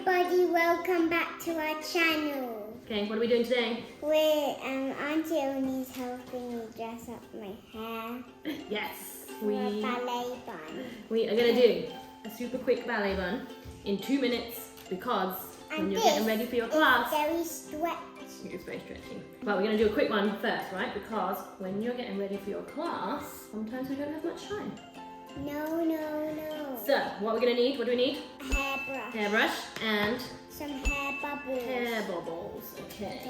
everybody, welcome back to our channel. Okay, what are we doing today? Auntie Oni's helping me dress up my hair. Yes, For a ballet bun. we are going to do a super quick ballet bun in 2 minutes because when you're getting ready for your class, Very stretchy. it's very stretchy. But we're going to do a quick one first, right? Because when you're getting ready for your class, sometimes we don't have much time. No. So, what we're going to need, what do we need? A hairbrush. Hairbrush and Some hair bubbles. hair bobbles. Okay.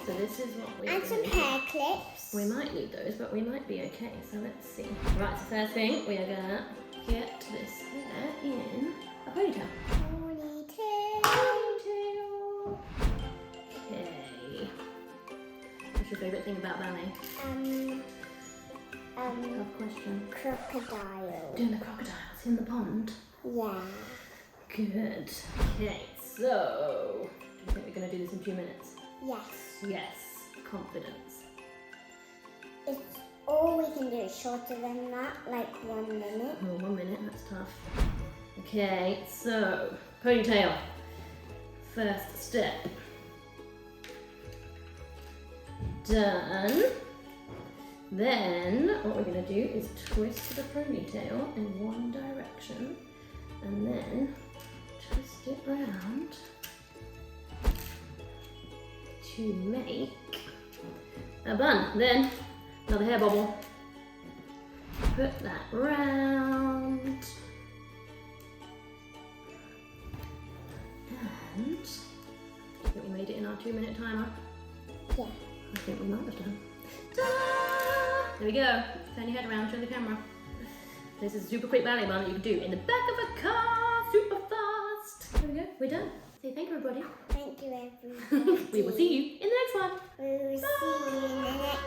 So this is what we're And some need. hair clips. We might need those, but we might be okay. So let's see. Right, so first thing, we are going to get this hair in a ponytail. Ponytail. Okay. What's your favourite thing about ballet? Tough question. Crocodile. Doing the crocodiles in the pond. Yeah. Good. Okay, so do you think we're going to do this in 2 minutes? Yes. Yes. Confidence. Or we can do it shorter than that, like 1 minute. Oh, 1 minute, that's tough. Okay, so ponytail. First step. Done. Then what we're going to do is twist the ponytail in one direction and then twist it round to make a bun. Then another hair bobble. Put that round. And I think we made it in our 2 minute timer. Yeah. I think we might have done. Ta-da! There we go. Turn your head around, show the camera. This is a super quick ballet bun that you can do in the back of a car, super fast. There we go, we're done. Say thank you, everybody. Thank you, everybody. We will see you in the next one. We will see you in the next